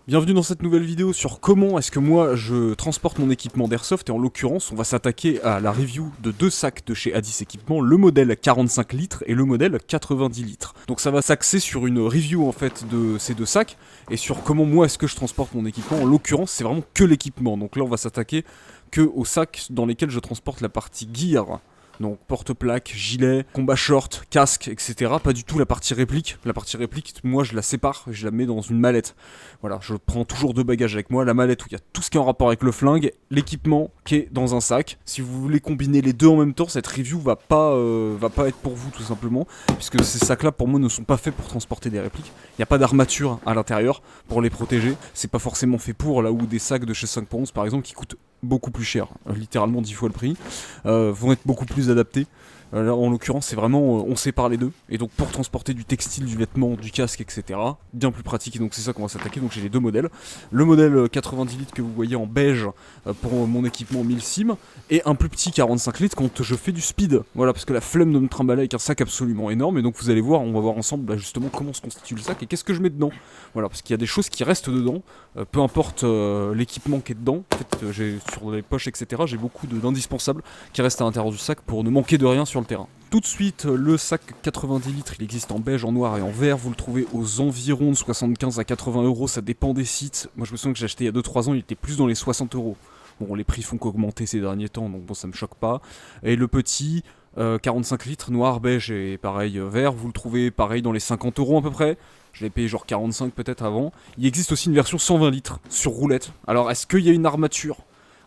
Bienvenue dans cette nouvelle vidéo sur comment est-ce que moi je transporte mon équipement d'airsoft, et en l'occurrence on va s'attaquer à la review de deux sacs de chez Addis Équipement, le modèle 45 litres et le modèle 90 litres. Donc ça va s'axer sur une review en fait de ces deux sacs et sur comment moi est-ce que je transporte mon équipement. En l'occurrence c'est vraiment que l'équipement, donc là on va s'attaquer que aux sacs dans lesquels je transporte la partie gear. Donc porte-plaque, gilet, combat short, casque, etc. Pas du tout la partie réplique. La partie réplique, moi je la sépare, je la mets dans une mallette. Voilà, je prends toujours deux bagages avec moi. La mallette où il y a tout ce qui est en rapport avec le flingue, l'équipement qui est dans un sac. Si vous voulez combiner les deux en même temps, cette review va pas être pour vous tout simplement. Puisque ces sacs-là pour moi ne sont pas faits pour transporter des répliques. Il n'y a pas d'armature à l'intérieur pour les protéger. C'est pas forcément fait pour, là où des sacs de chez 5.11 par exemple qui coûtent beaucoup plus cher, littéralement 10 fois le prix, vont être beaucoup plus adaptés. Là, en l'occurrence, c'est vraiment, on sépare les deux. Et donc, pour transporter du textile, du vêtement, du casque, etc., bien plus pratique. Et donc, c'est ça qu'on va s'attaquer. Donc, j'ai les deux modèles. Le modèle 90 litres que vous voyez en beige pour mon équipement 1000 sim. Et un plus petit 45 litres quand je fais du speed. Voilà, parce que la flemme de me trimballer avec un sac absolument énorme. Et donc, vous allez voir, on va voir ensemble justement comment se constitue le sac et qu'est-ce que je mets dedans. Voilà, parce qu'il y a des choses qui restent dedans. Peu importe l'équipement qui est dedans. En fait, j'ai sur les poches, etc., j'ai beaucoup d'indispensables qui restent à l'intérieur du sac pour ne manquer de rien sur le terrain. Tout de suite, le sac 90 litres, il existe en beige, en noir et en vert. Vous le trouvez aux environs de 75 à 80 euros, ça dépend des sites. Moi, je me souviens que j'ai acheté il y a 2-3 ans, il était plus dans les 60 euros. Bon, les prix font qu'augmenter ces derniers temps, donc bon, ça me choque pas. Et le petit 45 litres, noir, beige et pareil vert, vous le trouvez pareil dans les 50 euros à peu près. Je l'ai payé genre 45 peut-être avant. Il existe aussi une version 120 litres sur roulette. Alors, est-ce qu'il y a une armature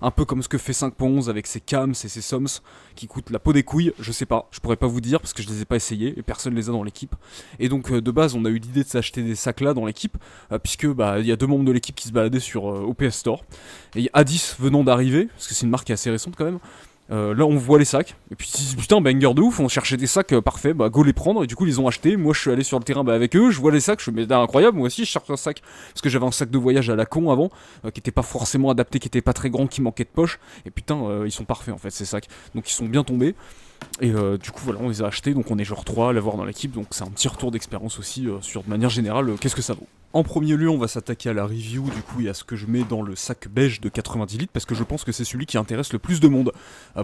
un peu comme ce que fait 5.11 avec ses cams et ses soms qui coûtent la peau des couilles, je sais pas, je pourrais pas vous dire parce que je les ai pas essayés et personne les a dans l'équipe. Et donc de base on a eu l'idée de s'acheter des sacs là dans l'équipe puisque bah il y a deux membres de l'équipe qui se baladaient sur OPS Store. Et Addis venant d'arriver, parce que c'est une marque qui est assez récente quand même, là on voit les sacs, et puis putain banger de ouf, on cherchait des sacs parfaits, bah go les prendre, et du coup ils ont acheté, moi je suis allé sur le terrain avec eux, je vois les sacs, je me dis mais incroyable, moi aussi je cherche un sac, parce que j'avais un sac de voyage à la con avant, qui était pas forcément adapté, qui était pas très grand, qui manquait de poche, et putain ils sont parfaits en fait ces sacs, donc ils sont bien tombés. Et du coup voilà on les a achetés, donc on est genre 3 à l'avoir dans l'équipe, donc c'est un petit retour d'expérience aussi sur de manière générale qu'est-ce que ça vaut. En premier lieu, on va s'attaquer à la review du coup et à ce que je mets dans le sac beige de 90 litres parce que je pense que c'est celui qui intéresse le plus de monde.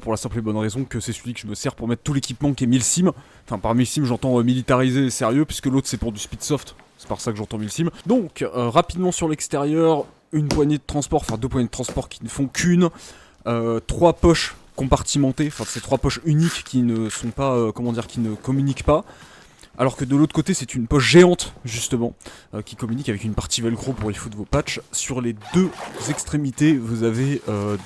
Pour la simple et bonne raison que c'est celui que je me sers pour mettre tout l'équipement qui est 1000 sim. Enfin, par 1000 sim, j'entends militarisé et sérieux puisque l'autre c'est pour du speed soft. C'est par ça que j'entends 1000 sim. Donc, rapidement sur l'extérieur, une poignée de transport, enfin deux poignées de transport qui ne font qu'une, trois poches compartimentées, enfin c'est trois poches uniques qui ne sont pas, qui ne communiquent pas. Alors que de l'autre côté, c'est une poche géante, justement, qui communique avec une partie velcro pour y foutre vos patchs. Sur les deux extrémités, vous avez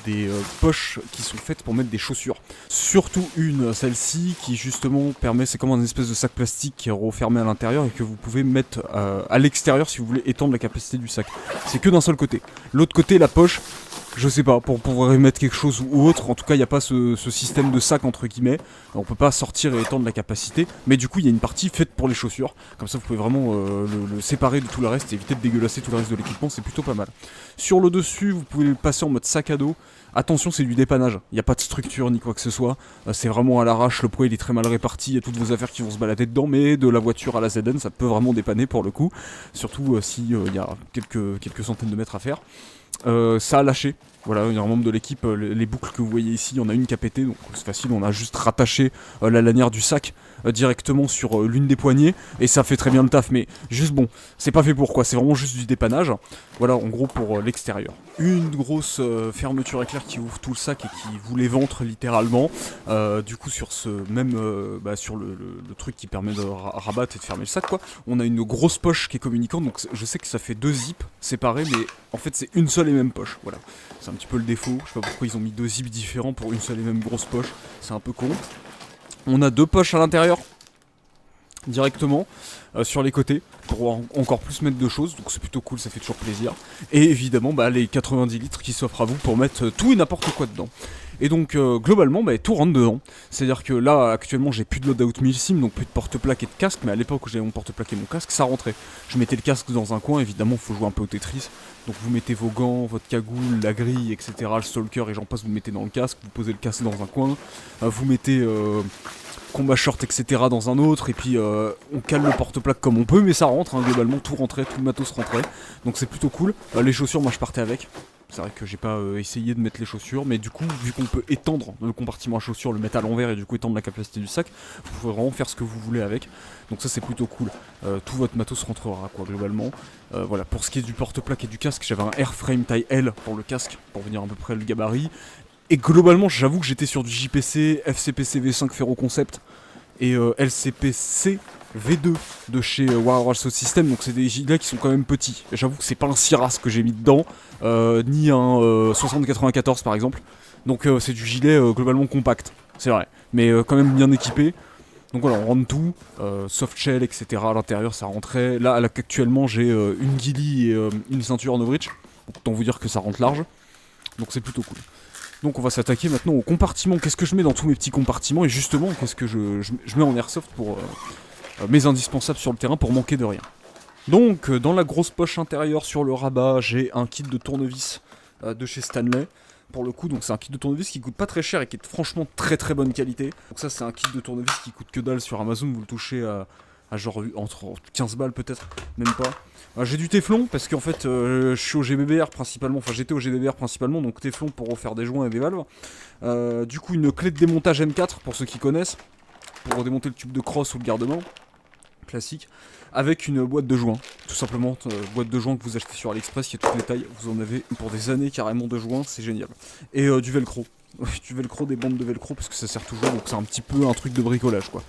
des poches qui sont faites pour mettre des chaussures. Surtout une, celle-ci, qui justement permet, c'est comme un espèce de sac plastique qui est refermé à l'intérieur et que vous pouvez mettre à l'extérieur si vous voulez étendre la capacité du sac. C'est que d'un seul côté. L'autre côté, la poche, je sais pas, pour pouvoir y mettre quelque chose ou autre, en tout cas il n'y a pas ce système de sac entre guillemets, on peut pas sortir et étendre la capacité, mais du coup il y a une partie faite pour les chaussures, comme ça vous pouvez vraiment le séparer de tout le reste et éviter de dégueulasser tout le reste de l'équipement, c'est plutôt pas mal. Sur le dessus, vous pouvez le passer en mode sac à dos. Attention, c'est du dépannage, il n'y a pas de structure ni quoi que ce soit, c'est vraiment à l'arrache, le poids il est très mal réparti, il y a toutes vos affaires qui vont se balader dedans, mais de la voiture à la ZN ça peut vraiment dépanner pour le coup, surtout si il y a quelques centaines de mètres à faire. Ça a lâché, voilà, il y a un membre de l'équipe, les boucles que vous voyez ici, il y en a une qui a pété, donc c'est facile, on a juste rattaché la lanière du sac directement sur l'une des poignées, et ça fait très bien le taf, mais juste bon, c'est pas fait pour quoi, c'est vraiment juste du dépannage, voilà en gros pour l'extérieur. Une grosse fermeture éclair qui ouvre tout le sac et qui vous l'éventre littéralement, du coup sur ce même, sur le truc qui permet de rabattre et de fermer le sac quoi, on a une grosse poche qui est communicante, donc je sais que ça fait deux zips séparés, mais en fait c'est une seule et même poche, voilà. C'est un petit peu le défaut, je sais pas pourquoi ils ont mis deux zips différents pour une seule et même grosse poche, c'est un peu con. On a deux poches à l'intérieur, directement, sur les côtés, pour encore plus mettre de choses, donc c'est plutôt cool, ça fait toujours plaisir. Et évidemment, les 90 litres qui s'offrent à vous pour mettre tout et n'importe quoi dedans. Et donc globalement tout rentre dedans. C'est-à-dire que là actuellement j'ai plus de loadout 1000 sim, donc plus de porte-plaque et de casque, mais à l'époque où j'avais mon porte-plaque et mon casque, ça rentrait. Je mettais le casque dans un coin, évidemment faut jouer un peu au Tetris. Donc vous mettez vos gants, votre cagoule, la grille, etc. Le stalker et j'en passe, vous le mettez dans le casque, vous posez le casque dans un coin, vous mettez combat short, etc. dans un autre, et puis on cale le porte-plaque comme on peut, mais ça rentre, hein, globalement, tout rentrait, tout le matos rentrait, donc c'est plutôt cool. Les chaussures, moi je partais avec. C'est vrai que j'ai pas essayé de mettre les chaussures, mais du coup, vu qu'on peut étendre le compartiment à chaussures, le mettre à l'envers et du coup étendre la capacité du sac, vous pouvez vraiment faire ce que vous voulez avec. Donc ça c'est plutôt cool. Tout votre matos rentrera quoi globalement. Voilà, pour ce qui est du porte-plaque et du casque, j'avais un airframe taille L pour le casque, pour venir à peu près le gabarit. Et globalement, j'avoue que j'étais sur du JPC, FCPC V5 Ferro Concept et LCPC V2 de chez Warrior Assault System, donc c'est des gilets qui sont quand même petits. J'avoue que c'est pas un Siras que j'ai mis dedans, ni un 6094 par exemple. Donc c'est du gilet globalement compact, c'est vrai, mais quand même bien équipé. Donc voilà, on rentre tout, soft shell, etc. à l'intérieur, ça rentrait. Là, actuellement, j'ai une ghillie et une ceinture en overreach. Autant vous dire que ça rentre large. Donc c'est plutôt cool. Donc on va s'attaquer maintenant au compartiment. Qu'est-ce que je mets dans tous mes petits compartiments? Et justement, qu'est-ce que je mets en airsoft pour mes indispensables sur le terrain pour manquer de rien. Donc dans la grosse poche intérieure sur le rabat, j'ai un kit de tournevis de chez Stanley. Pour le coup, donc c'est un kit de tournevis qui coûte pas très cher et qui est franchement très très bonne qualité. Donc ça c'est un kit de tournevis qui coûte que dalle sur Amazon, vous le touchez à genre entre 15 balles peut-être, même pas. J'ai du téflon parce qu'en fait je suis au GBBR principalement, enfin j'étais au GBBR principalement, donc téflon pour refaire des joints et des valves. Du coup une clé de démontage M4 pour ceux qui connaissent, pour démonter le tube de crosse ou le garde-main, classique. Avec une boîte de joints, tout simplement, boîte de joints que vous achetez sur AliExpress, qui est toutes les tailles, vous en avez pour des années carrément de joints, c'est génial. Et du velcro, du velcro, des bandes de velcro, parce que ça sert toujours, donc c'est un petit peu un truc de bricolage quoi.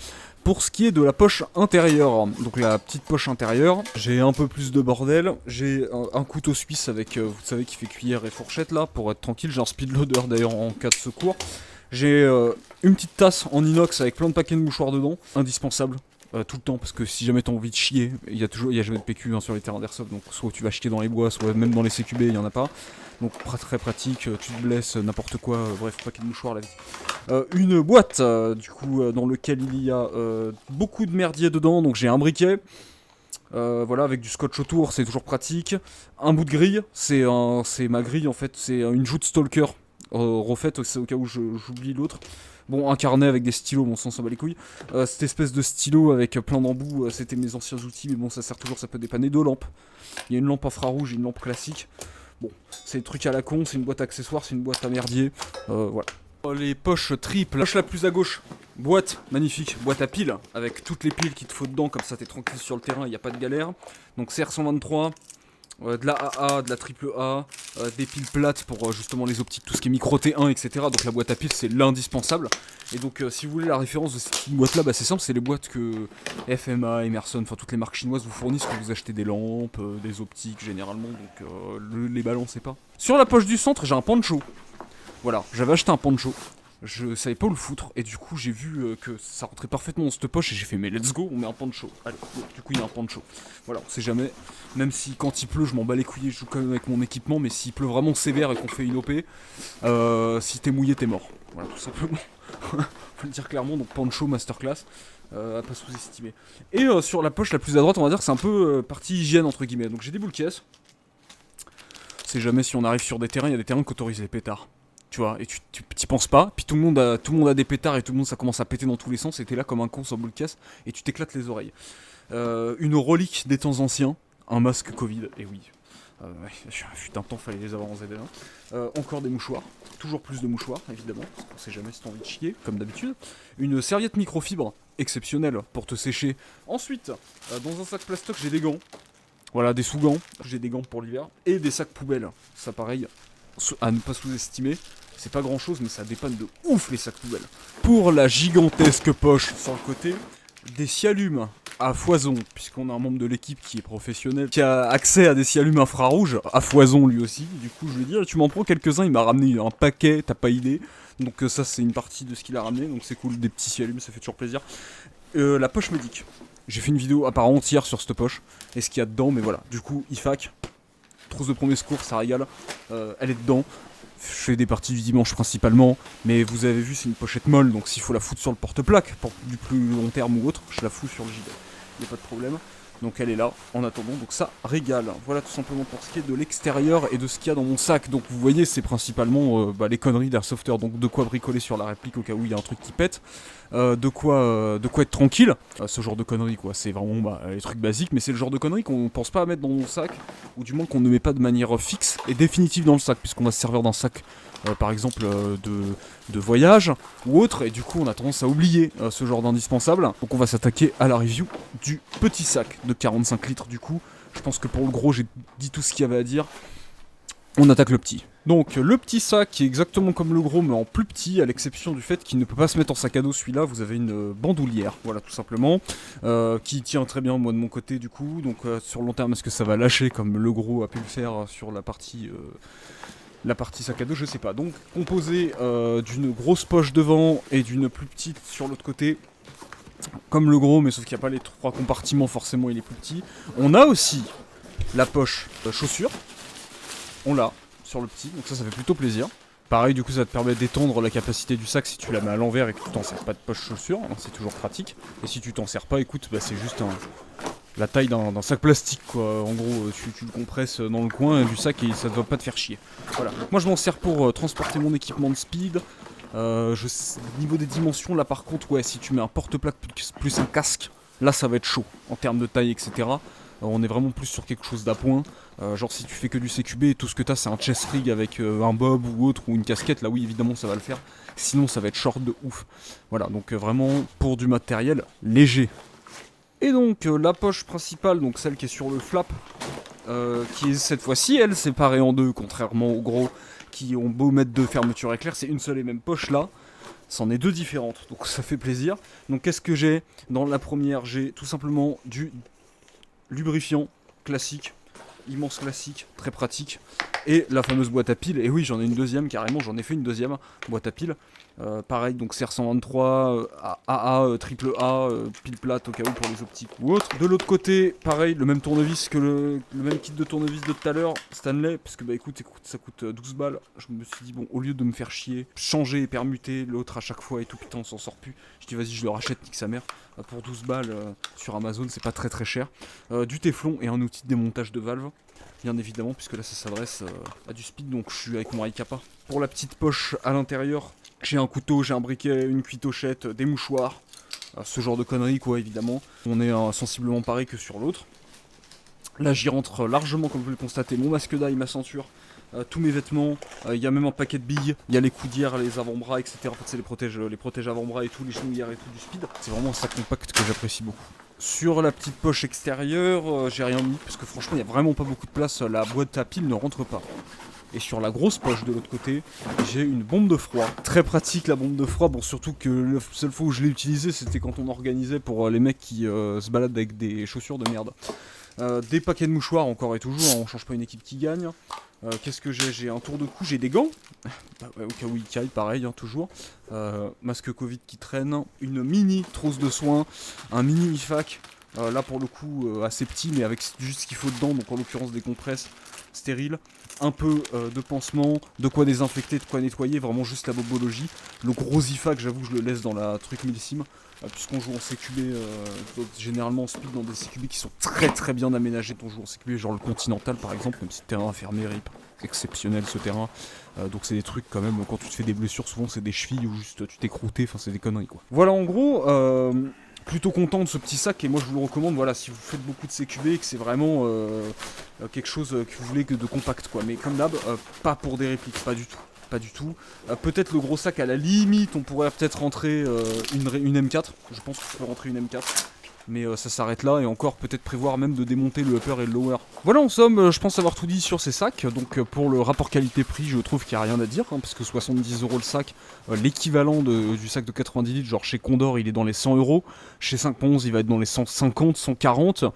Pour ce qui est de la poche intérieure, donc la petite poche intérieure, j'ai un peu plus de bordel, j'ai un couteau suisse avec, vous savez, qui fait cuillère et fourchette là, pour être tranquille, j'ai un speed loader d'ailleurs en cas de secours. J'ai une petite tasse en inox avec plein de paquets de mouchoirs dedans, indispensable. Tout le temps, parce que si jamais t'as envie de chier, il y a jamais de PQ sur les terrains d'airsoft, donc soit tu vas chier dans les bois, soit même dans les CQB, il y en a pas. Donc très pratique, tu te blesses, n'importe quoi, bref, paquet de mouchoirs la vie. Une boîte, du coup, dans lequel il y a beaucoup de merdier dedans, donc j'ai un briquet, voilà, avec du scotch autour, c'est toujours pratique. Un bout de grille, c'est ma grille en fait, c'est une joute stalker refaite, au cas où j'oublie l'autre. Bon, un carnet avec des stylos, bon, ça s'en bat les couilles. Cette espèce de stylo avec plein d'embouts, c'était mes anciens outils, mais bon, ça sert toujours, ça peut dépanner. 2 lampes. Il y a une lampe infrarouge et une lampe classique. Bon, c'est des trucs à la con, c'est une boîte accessoire, c'est une boîte à merdier. Voilà. Les poches triples. Poche la plus à gauche. Boîte, magnifique, boîte à piles, avec toutes les piles qu'il te faut dedans, comme ça t'es tranquille sur le terrain, il n'y a pas de galère. Donc CR123. De la AA, de la triple A, des piles plates pour justement les optiques, tout ce qui est micro T1, etc. Donc la boîte à piles c'est l'indispensable. Et donc si vous voulez la référence de cette boîte là, bah, c'est simple, c'est les boîtes que FMA, Emerson, enfin toutes les marques chinoises vous fournissent quand vous achetez des lampes, des optiques généralement, donc les balancez pas. Sur la poche du centre j'ai un poncho. Voilà, j'avais acheté un poncho. Je savais pas où le foutre, et du coup j'ai vu que ça rentrait parfaitement dans cette poche, et j'ai fait mais let's go, on met un poncho. Allez, du coup il y a un poncho. Voilà, on sait jamais, même si quand il pleut je m'en bats les couilles, je joue quand même avec mon équipement, mais s'il pleut vraiment sévère et qu'on fait une OP, si t'es mouillé t'es mort. Voilà, tout simplement. Faut le dire clairement, donc poncho masterclass, à pas sous-estimer. Et sur la poche la plus à droite, on va dire que c'est un peu partie hygiène entre guillemets. Donc j'ai des boules caisses. C'est jamais si on arrive sur des terrains, il y a des terrains qui autorisent les pétards. Tu vois, et tu t'y penses pas, puis tout le monde a des pétards et tout le monde ça commence à péter dans tous les sens, et t'es là comme un con sans boule de caisse, et tu t'éclates les oreilles. Une relique des temps anciens, un masque Covid, et oui, fut un temps, fallait les avoir en ZL1. Encore des mouchoirs, toujours plus de mouchoirs, évidemment, parce qu'on sait jamais si t'as envie de chier, comme d'habitude. Une serviette microfibre, exceptionnelle, pour te sécher. Ensuite, dans un sac plastoc, j'ai des gants. Voilà, des sous-gants, j'ai des gants pour l'hiver, et des sacs poubelles, ça pareil, à ne pas sous-estimer. C'est pas grand chose, mais ça dépanne de ouf les sacs poubelles. Pour la gigantesque poche sur le côté, des scialumes à foison, puisqu'on a un membre de l'équipe qui est professionnel, qui a accès à des scialumes infrarouges, à foison lui aussi. Du coup, je lui ai dit, tu m'en prends quelques-uns, il m'a ramené un paquet, t'as pas idée. Donc ça, c'est une partie de ce qu'il a ramené, donc c'est cool, des petits scialumes, ça fait toujours plaisir. La poche médic. J'ai fait une vidéo à part entière sur cette poche, et ce qu'il y a dedans, mais voilà. Du coup, IFAC, trousse de premier secours, ça régale, elle est dedans. Je fais des parties du dimanche principalement, mais vous avez vu c'est une pochette molle, donc s'il faut la foutre sur le porte-plaque pour du plus long terme ou autre, je la fous sur le gilet, y a pas de problème. Donc elle est là, en attendant, donc ça régale. Voilà tout simplement pour ce qui est de l'extérieur et de ce qu'il y a dans mon sac. Donc vous voyez, c'est principalement les conneries d'Airsofter, donc de quoi bricoler sur la réplique au cas où il y a un truc qui pète. De quoi être tranquille, ce genre de conneries quoi, c'est vraiment les trucs basiques, mais c'est le genre de conneries qu'on pense pas à mettre dans mon sac, ou du moins qu'on ne met pas de manière fixe et définitive dans le sac, puisqu'on va se servir d'un sac par exemple de voyage ou autre, et du coup on a tendance à oublier ce genre d'indispensable. Donc on va s'attaquer à la review du petit sac de 45 litres du coup. Je pense que pour le gros j'ai dit tout ce qu'il y avait à dire. On attaque le petit. Donc le petit sac qui est exactement comme le gros mais en plus petit, à l'exception du fait qu'il ne peut pas se mettre en sac à dos. Celui-là, vous avez une bandoulière, voilà tout simplement, qui tient très bien moi de mon côté du coup. Donc sur le long terme, est-ce que ça va lâcher comme le gros a pu le faire sur la partie sac à dos, je sais pas. Donc composé d'une grosse poche devant et d'une plus petite sur l'autre côté, comme le gros, mais sauf qu'il n'y a pas les 3 compartiments, forcément il est plus petit. On a aussi la poche chaussures. On l'a sur le petit, donc ça fait plutôt plaisir. Pareil, du coup, ça te permet d'étendre la capacité du sac si tu la mets à l'envers et que tu t'en sers pas de poche chaussure, hein, c'est toujours pratique. Et si tu t'en sers pas, écoute, c'est juste la taille d'un sac plastique, quoi. En gros, tu le compresses dans le coin du sac et ça ne doit pas te faire chier. Voilà. Donc moi, je m'en sers pour transporter mon équipement de speed. Niveau des dimensions, là par contre, ouais, si tu mets un porte-plaque plus un casque, là ça va être chaud en termes de taille, etc. On est vraiment plus sur quelque chose d'appoint. Genre si tu fais que du CQB et tout ce que t'as c'est un chest rig avec un bob ou autre ou une casquette, là oui évidemment ça va le faire. Sinon ça va être short de ouf. Voilà, donc vraiment pour du matériel léger. Et donc la poche principale, donc celle qui est sur le flap, qui est cette fois-ci elle séparée en deux, contrairement aux gros qui ont beau mettre deux fermetures éclair, c'est une seule et même poche là. C'en est 2 différentes, donc ça fait plaisir. Donc qu'est-ce que j'ai? Dans la première, j'ai tout simplement du lubrifiant classique, immense classique, très pratique, et la fameuse boîte à piles. Et oui, j'en ai une deuxième carrément, j'en ai fait une deuxième boîte à piles. Pareil, donc CR123, AA, triple A, pile plate au cas où pour les optiques ou autres. De l'autre côté, pareil, le même tournevis que le même kit de tournevis de tout à l'heure, Stanley, parce que écoute, ça coûte 12 balles. Je me suis dit, bon, au lieu de me faire chier, changer et permuter l'autre à chaque fois et tout, putain, on s'en sort plus. Je dis, vas-y, je le rachète, nique sa mère. Pour 12 balles sur Amazon, c'est pas très cher. Du téflon et un outil de démontage de valve. Bien évidemment, puisque là ça s'adresse à du speed, donc je suis avec mon Aikapa. Pour la petite poche à l'intérieur, j'ai un couteau, j'ai un briquet, une cuitochette, des mouchoirs, ce genre de conneries quoi évidemment. On est sensiblement pareil que sur l'autre. Là j'y rentre largement comme vous le constatez, mon masque d'ail, ma ceinture, tous mes vêtements, il y a même un paquet de billes, il y a les coudières, les avant-bras, etc. En fait c'est les protèges avant-bras et tout, les genouillères et tout du speed. C'est vraiment un sac compact que j'apprécie beaucoup. Sur la petite poche extérieure, j'ai rien mis, parce que franchement il n'y a vraiment pas beaucoup de place, la boîte à piles ne rentre pas. Et sur la grosse poche de l'autre côté, j'ai une bombe de froid. Très pratique la bombe de froid, bon surtout que la seule fois où je l'ai utilisée c'était quand on organisait pour les mecs qui se baladent avec des chaussures de merde. Des paquets de mouchoirs encore et toujours, on change pas une équipe qui gagne. Qu'est-ce que j'ai? J'ai un tour de cou, j'ai des gants, au cas où il caille, pareil, hein, toujours. Masque Covid qui traîne, une mini trousse de soins, un mini IFAC, là pour le coup assez petit mais avec juste ce qu'il faut dedans, donc en l'occurrence des compresses stériles, un peu de pansement, de quoi désinfecter, de quoi nettoyer, vraiment juste la bobologie. Le gros IFAC, j'avoue, je le laisse dans la truc millésime. Puisqu'on joue en CQB, généralement on speed dans des CQB qui sont très bien aménagés. On joue en CQB genre le Continental par exemple, même si le terrain fermé, rip, exceptionnel ce terrain. Donc c'est des trucs quand même, quand tu te fais des blessures, souvent c'est des chevilles ou juste tu t'es croûté, enfin c'est des conneries quoi. Voilà en gros, plutôt content de ce petit sac et moi je vous le recommande, voilà, si vous faites beaucoup de CQB et que c'est vraiment quelque chose que vous voulez que de compact quoi. Mais comme d'hab, pas pour des répliques, pas du tout. Pas du tout. Peut-être le gros sac à la limite, on pourrait peut-être rentrer une M4. Je pense qu'on peut rentrer une M4. Mais ça s'arrête là et encore peut-être prévoir même de démonter le upper et le lower. Voilà en somme, je pense avoir tout dit sur ces sacs. Donc pour le rapport qualité-prix, je trouve qu'il n'y a rien à dire. Hein, parce que 70 € le sac, l'équivalent du sac de 90 litres, genre chez Condor il est dans les 100 €. Chez 511 il va être dans les 150, 140.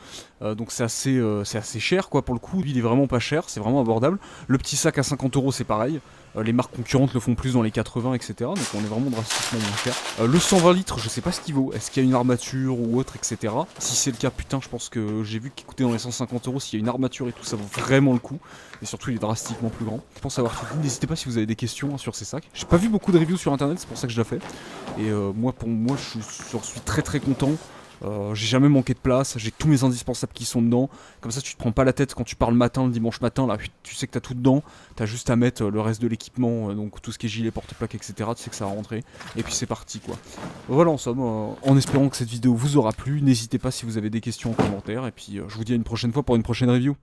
Donc c'est assez cher quoi pour le coup. Lui il est vraiment pas cher, c'est vraiment abordable. Le petit sac à 50 € c'est pareil. Les marques concurrentes le font plus dans les 80, etc. Donc on est vraiment drastiquement moins cher. Le 120 litres, je sais pas ce qu'il vaut. Est-ce qu'il y a une armature ou autre, etc. Si c'est le cas, putain, je pense que j'ai vu qu'il coûtait dans les 150 €. S'il y a une armature et tout, ça vaut vraiment le coup. Et surtout, il est drastiquement plus grand. Je pense avoir tout dit. N'hésitez pas si vous avez des questions sur ces sacs. J'ai pas vu beaucoup de reviews sur internet, c'est pour ça que je l'ai fait. Et moi, j'en suis très content. J'ai jamais manqué de place, j'ai tous mes indispensables qui sont dedans. Comme ça, tu te prends pas la tête quand tu pars le matin, le dimanche matin, là, tu sais que t'as tout dedans. T'as juste à mettre le reste de l'équipement, donc tout ce qui est gilet, porte-plaque, etc. Tu sais que ça va rentrer. Et puis c'est parti, quoi. Voilà, en somme, en espérant que cette vidéo vous aura plu. N'hésitez pas si vous avez des questions en commentaire. Et puis je vous dis à une prochaine fois pour une prochaine review.